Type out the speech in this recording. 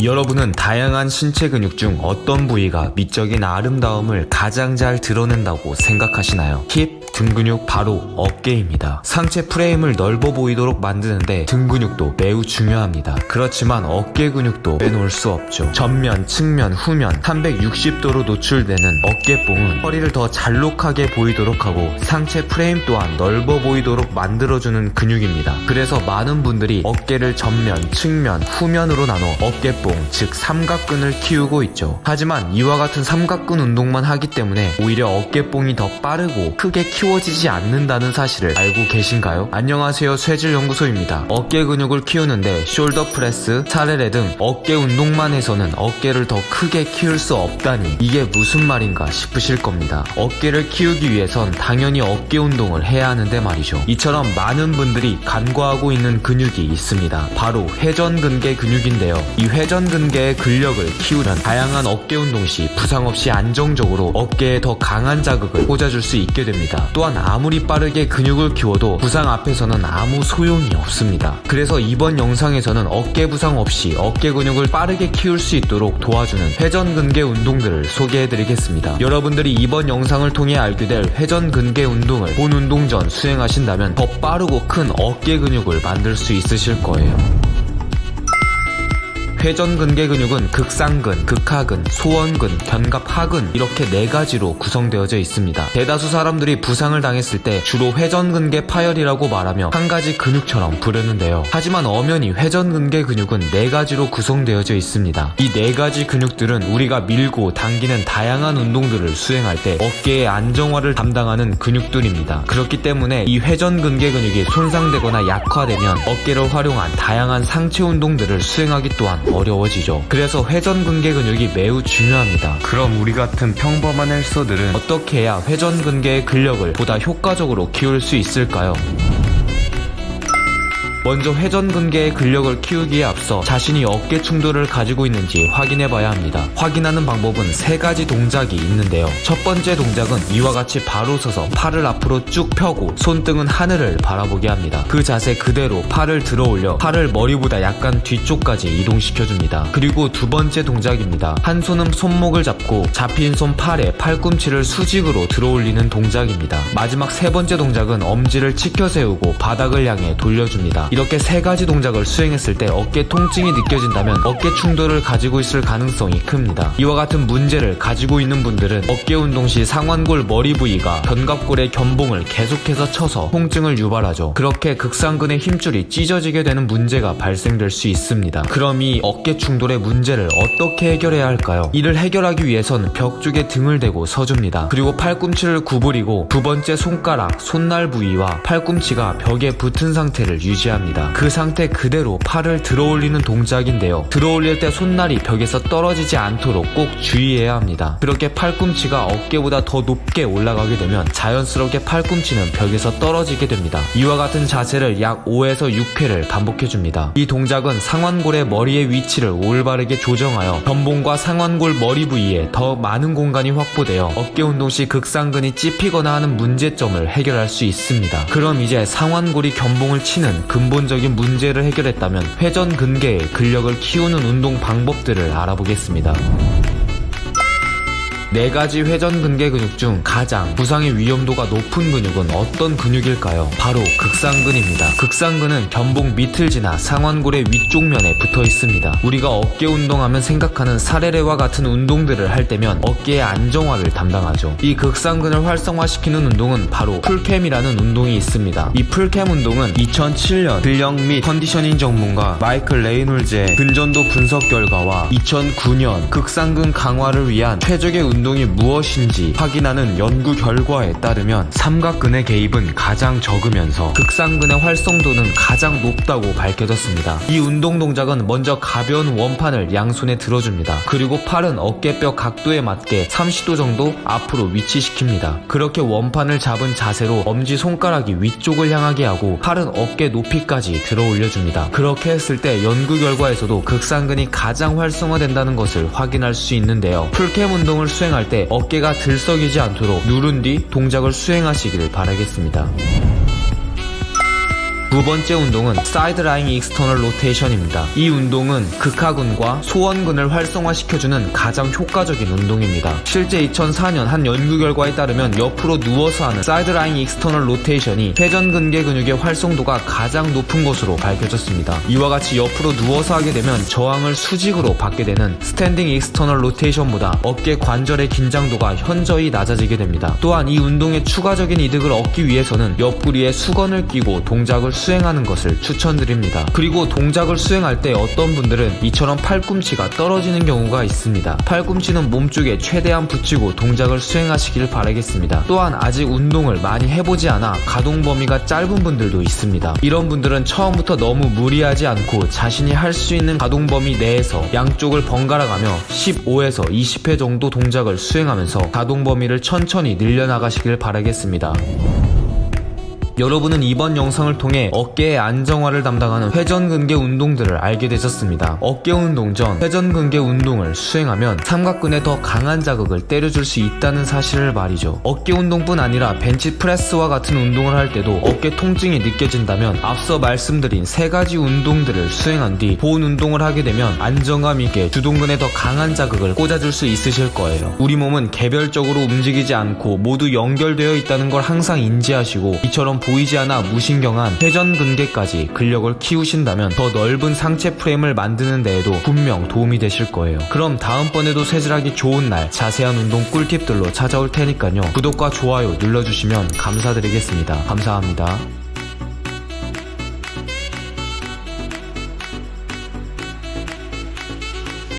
여러분은 다양한 신체 근육 중 어떤 부위가 미적인 아름다움을 가장 잘 드러낸다고 생각하시나요? 힙, 등 근육 바로 어깨입니다. 상체 프레임을 넓어 보이도록 만드는데 등 근육도 매우 중요합니다. 그렇지만 어깨 근육도 빼놓을 수 없죠. 전면, 측면, 후면 360도로 노출되는 어깨뽕은 허리를 더 잘록하게 보이도록 하고 상체 프레임 또한 넓어 보이도록 만들어주는 근육입니다. 그래서 많은 분들이 어깨를 전면, 측면, 후면으로 나눠 어깨뽕, 즉 삼각근을 키우고 있죠. 하지만 이와 같은 삼각근 운동만 하기 때문에 오히려 어깨뽕이 더 빠르고 크게 키워지지 않는다는 사실을 알고 계신가요? 안녕하세요, 쇠질연구소입니다. 어깨 근육을 키우는데 숄더 프레스, 사레레 등 어깨 운동만 해서는 어깨를 더 크게 키울 수 없다니 이게 무슨 말인가 싶으실 겁니다. 어깨를 키우기 위해선 당연히 어깨 운동을 해야 하는데 말이죠. 이처럼 많은 분들이 간과하고 있는 근육이 있습니다. 바로 회전근개 근육인데요. 이 회전근개의 근력을 키우는 다양한 어깨 운동 시 부상 없이 안정적으로 어깨에 더 강한 자극을 꽂아줄 수 있게 됩니다. 또한 아무리 빠르게 근육을 키워도 부상 앞에서는 아무 소용이 없습니다. 그래서 이번 영상에서는 어깨 부상 없이 어깨 근육을 빠르게 키울 수 있도록 도와주는 회전근개 운동들을 소개해드리겠습니다. 여러분들이 이번 영상을 통해 알게 될 회전근개 운동을 본 운동 전 수행하신다면 더 빠르고 큰 어깨 근육을 만들 수 있으실 거예요. 회전근개 근육은 극상근, 극하근, 소원근, 견갑하근 이렇게 4가지로 구성되어져 있습니다. 대다수 사람들이 부상을 당했을 때 주로 회전근개 파열이라고 말하며 한 가지 근육처럼 부르는데요. 하지만 엄연히 회전근개 근육은 4가지로 구성되어져 있습니다. 이 4가지 근육들은 우리가 밀고 당기는 다양한 운동들을 수행할 때 어깨의 안정화를 담당하는 근육들입니다. 그렇기 때문에 이 회전근개 근육이 손상되거나 약화되면 어깨를 활용한 다양한 상체 운동들을 수행하기 또한 어려워지죠. 그래서 회전근개 근육이 매우 중요합니다. 그럼 우리 같은 평범한 헬서들은 어떻게 해야 회전근개의 근력을 보다 효과적으로 키울 수 있을까요? 먼저 회전근개의 근력을 키우기에 앞서 자신이 어깨 충돌을 가지고 있는지 확인해봐야 합니다. 확인하는 방법은 3가지 동작이 있는데요. 첫 번째 동작은 이와 같이 바로 서서 팔을 앞으로 쭉 펴고 손등은 하늘을 바라보게 합니다. 그 자세 그대로 팔을 들어 올려 팔을 머리보다 약간 뒤쪽까지 이동시켜줍니다. 그리고 두 번째 동작입니다. 한 손은 손목을 잡고 잡힌 손 팔에 팔꿈치를 수직으로 들어 올리는 동작입니다. 마지막 3번째 동작은 엄지를 치켜 세우고 바닥을 향해 돌려줍니다. 이렇게 3가지 동작을 수행했을 때 어깨 통증이 느껴진다면 어깨 충돌을 가지고 있을 가능성이 큽니다. 이와 같은 문제를 가지고 있는 분들은 어깨 운동 시 상완골 머리 부위가 견갑골의 견봉을 계속해서 쳐서 통증을 유발하죠. 그렇게 극상근의 힘줄이 찢어지게 되는 문제가 발생될 수 있습니다. 그럼 이 어깨 충돌의 문제를 어떻게 해결해야 할까요? 이를 해결하기 위해선 벽 쪽에 등을 대고 서줍니다. 그리고 팔꿈치를 구부리고 두 번째 손가락, 손날 부위와 팔꿈치가 벽에 붙은 상태를 유지합니다. 그 상태 그대로 팔을 들어 올리는 동작인데요. 들어 올릴 때 손날이 벽에서 떨어지지 않도록 꼭 주의해야 합니다. 그렇게 팔꿈치가 어깨보다 더 높게 올라가게 되면 자연스럽게 팔꿈치는 벽에서 떨어지게 됩니다. 이와 같은 자세를 약 5에서 6회를 반복해줍니다. 이 동작은 상완골의 머리의 위치를 올바르게 조정하여 견봉과 상완골 머리 부위에 더 많은 공간이 확보되어 어깨 운동 시 극상근이 찝히거나 하는 문제점을 해결할 수 있습니다. 그럼 이제 상완골이 견봉을 치는 근본적인 문제를 해결했다면 회전근개의 근력을 키우는 운동 방법들을 알아보겠습니다. 4가지 회전근개 근육 중 가장 부상의 위험도가 높은 근육은 어떤 근육일까요? 바로 극상근입니다. 극상근은 견봉 밑을 지나 상완골의 위쪽 면에 붙어 있습니다. 우리가 어깨 운동하면 생각하는 사레레와 같은 운동들을 할 때면 어깨의 안정화를 담당하죠. 이 극상근을 활성화시키는 운동은 바로 풀캠이라는 운동이 있습니다. 이 풀캠 운동은 2007년 근력 및 컨디셔닝 전문가 마이클 레이놀즈의 근전도 분석 결과와 2009년 극상근 강화를 위한 최적의 운동이 무엇인지 확인하는 연구 결과에 따르면 삼각근의 개입은 가장 적으면서 극상근의 활성도는 가장 높다고 밝혀졌습니다. 이 운동 동작은 먼저 가벼운 원판을 양손에 들어줍니다. 그리고 팔은 어깨뼈 각도에 맞게 30도 정도 앞으로 위치시킵니다. 그렇게 원판을 잡은 자세로 엄지손가락이 위쪽을 향하게 하고 팔은 어깨 높이까지 들어 올려줍니다. 그렇게 했을 때 연구 결과에서도 극상근이 가장 활성화된다는 것을 확인할 수 있는데요. 풀캠 운동을 수행할 때 어깨가 들썩이지 않도록 누른 뒤 동작을 수행하시길 바라겠습니다. 두 번째 운동은 사이드라잉 익스터널 로테이션입니다. 이 운동은 극하근과 소원근을 활성화시켜주는 가장 효과적인 운동입니다. 실제 2004년 한 연구 결과에 따르면 옆으로 누워서 하는 사이드라잉 익스터널 로테이션이 회전근개 근육의 활성도가 가장 높은 것으로 밝혀졌습니다. 이와 같이 옆으로 누워서 하게 되면 저항을 수직으로 받게 되는 스탠딩 익스터널 로테이션보다 어깨 관절의 긴장도가 현저히 낮아지게 됩니다. 또한 이 운동의 추가적인 이득을 얻기 위해서는 옆구리에 수건을 끼고 동작을 수행하는 것을 추천드립니다. 그리고 동작을 수행할 때 어떤 분들은 이처럼 팔꿈치가 떨어지는 경우가 있습니다. 팔꿈치는 몸쪽에 최대한 붙이고 동작을 수행하시길 바라겠습니다. 또한 아직 운동을 많이 해보지 않아 가동 범위가 짧은 분들도 있습니다. 이런 분들은 처음부터 너무 무리하지 않고 자신이 할 수 있는 가동 범위 내에서 양쪽을 번갈아 가며 15에서 20회 정도 동작을 수행하면서 가동 범위를 천천히 늘려나가시길 바라겠습니다. 여러분은 이번 영상을 통해 어깨의 안정화를 담당하는 회전근개 운동들을 알게 되셨습니다. 어깨 운동 전 회전근개 운동을 수행하면 삼각근에 더 강한 자극을 때려줄 수 있다는 사실을 말이죠. 어깨 운동뿐 아니라 벤치프레스와 같은 운동을 할 때도 어깨 통증이 느껴진다면 앞서 말씀드린 세 가지 운동들을 수행한 뒤 본 운동을 하게 되면 안정감 있게 주동근에 더 강한 자극을 꽂아줄 수 있으실 거예요. 우리 몸은 개별적으로 움직이지 않고 모두 연결되어 있다는 걸 항상 인지하시고 이처럼 보이지 않아 무신경한 회전근개까지 근력을 키우신다면 더 넓은 상체 프레임을 만드는 데에도 분명 도움이 되실 거예요. 그럼 다음번에도 쇠질하기 좋은 날 자세한 운동 꿀팁들로 찾아올 테니까요. 구독과 좋아요 눌러주시면 감사드리겠습니다. 감사합니다.